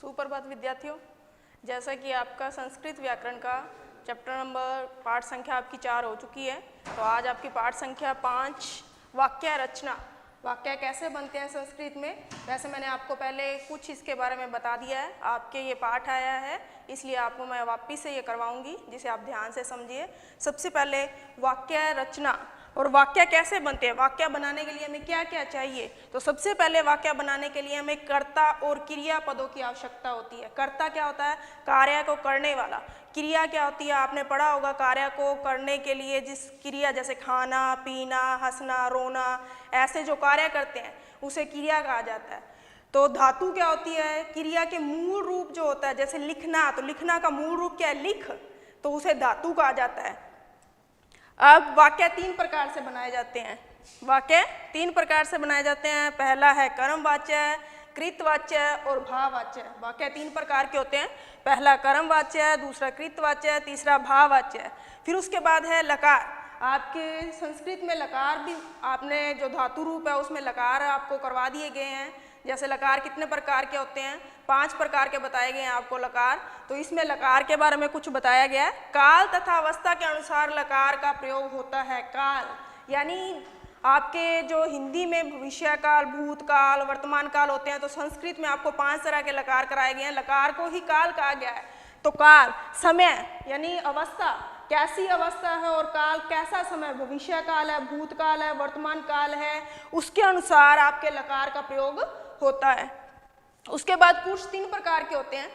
सुप्रभात विद्यार्थियों, जैसा कि आपका संस्कृत व्याकरण का चैप्टर नंबर पाठ संख्या आपकी 4 हो चुकी है, तो आज आपकी पाठ संख्या 5 वाक्य रचना। वाक्य कैसे बनते हैं संस्कृत में, वैसे मैंने आपको पहले कुछ इसके बारे में बता दिया है। आपके ये पाठ आया है इसलिए आपको मैं वापस से ये करवाऊंगी, जिसे आप ध्यान से समझिए। सबसे पहले वाक्य रचना और वाक्य कैसे बनते हैं, वाक्य बनाने के लिए हमें क्या क्या चाहिए। तो सबसे पहले वाक्य बनाने के लिए हमें कर्ता और क्रिया पदों की आवश्यकता होती है। कर्ता क्या होता है? कार्य को करने वाला। क्रिया क्या होती है? आपने पढ़ा होगा, कार्य को करने के लिए जिस क्रिया, जैसे खाना, पीना, हंसना, रोना, ऐसे जो कार्य करते हैं उसे क्रिया कहा जाता है। तो धातु क्या होती है? क्रिया के मूल रूप जो होता है, जैसे लिखना, तो लिखना का मूल रूप क्या है? लिख, तो उसे धातु कहा जाता है। अब वाक्य 3 प्रकार से बनाए जाते हैं। वाक्य 3 प्रकार से बनाए जाते हैं। पहला है कर्मवाच्य, कृतवाच्य और भाववाच्य। वाक्य 3 प्रकार के होते हैं। पहला कर्मवाच्य, दूसरा कृतवाच्य, तीसरा भाववाच्य। फिर उसके बाद है लकार। आपके संस्कृत में लकार भी, आपने जो धातु रूप है उसमें लकार आपको करवा दिए गए हैं। जैसे लकार कितने प्रकार के होते हैं? 5 प्रकार के बताए गए हैं आपको लकार। तो इसमें लकार के बारे में कुछ बताया गया है। काल तथा अवस्था के अनुसार लकार का प्रयोग होता है। काल यानी आपके जो हिंदी में भविष्यकाल, भूतकाल, वर्तमान काल होते हैं, तो संस्कृत में आपको 5 तरह के लकार कराए गए हैं। लकार को ही काल कहा गया है। तो काल समय यानी अवस्था, कैसी अवस्था है, और काल कैसा समय, भविष्य काल है, भूतकाल है, वर्तमान काल है, उसके अनुसार आपके लकार का प्रयोग होता है। उसके बाद पुरुष 3 प्रकार के होते हैं।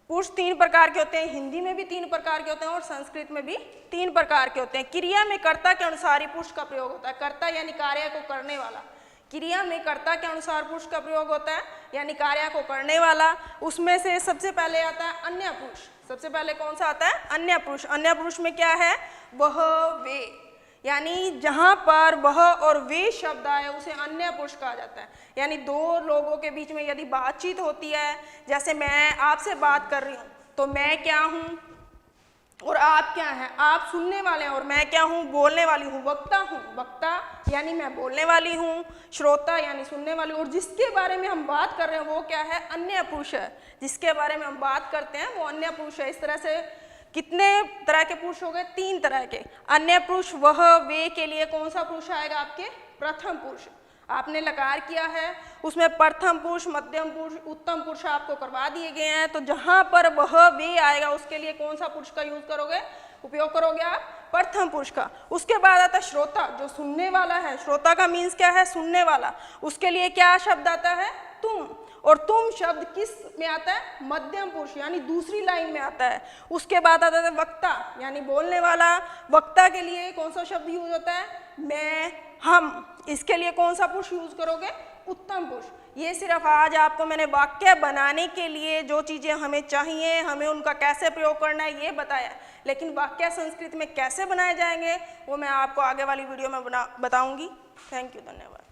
पुरुष 3 प्रकार के होते हैं। हिंदी में भी 3 प्रकार के होते हैं और संस्कृत में भी 3 प्रकार के होते हैं। क्रिया में कर्ता के अनुसार ही पुरुष का प्रयोग होता है। कर्ता यानी कार्य को करने वाला। क्रिया में कर्ता के अनुसार पुरुष का प्रयोग होता है, यानी कार्य को करने वाला। उसमें से सबसे पहले आता है अन्य पुरुष। सबसे पहले कौन सा आता है? अन्य पुरुष। अन्य पुरुष में क्या है? वह, वे, यानी जहां पर वह और वे शब्द आए उसे अन्य पुरुष कहा जाता है। यानी 2 लोगों के बीच में यदि बातचीत होती है, जैसे मैं आपसे बात कर रही हूँ, तो मैं क्या हूँ और आप क्या हैं? आप सुनने वाले हैं और मैं क्या हूँ? बोलने वाली हूँ। वक्ता हूँ, वक्ता यानी मैं बोलने वाली हूँ। श्रोता यानी सुनने वाली हूँ। और जिसके बारे में हम बात कर रहे हैं वो क्या है? अन्य पुरुष है। जिसके बारे में हम बात करते हैं वो अन्य पुरुष है। इस तरह से कितने तरह के पुरुष हो गए? 3 तरह के। अन्य पुरुष, वह, वे के लिए कौन सा पुरुष आएगा? आपके प्रथम पुरुष। आपने लकार किया है, उसमें प्रथम पुरुष, मध्यम पुरुष, उत्तम पुरुष आपको करवा दिए गए हैं। तो जहां पर वह, वे आएगा उसके लिए कौन सा पुरुष का यूज करोगे, उपयोग करोगे आप? प्रथम पुरुष का। उसके बाद आता है श्रोता, जो सुनने वाला है। श्रोता का मीन्स क्या है? सुनने वाला। उसके लिए क्या शब्द आता है? तुम। और तुम शब्द किस में आता है? मध्यम पुरुष यानी दूसरी लाइन में आता है। उसके बाद आता है वक्ता यानी बोलने वाला। वक्ता के लिए कौन सा शब्द यूज होता है? मैं, हम। इसके लिए कौन सा पुरुष यूज करोगे? उत्तम पुरुष। ये सिर्फ आज आपको मैंने वाक्य बनाने के लिए जो चीजें हमें चाहिए, हमें उनका कैसे प्रयोग करना है, ये बताया। लेकिन वाक्य संस्कृत में कैसे बनाए जाएंगे वो मैं आपको आगे वाली वीडियो में बताऊंगी। थैंक यू, धन्यवाद।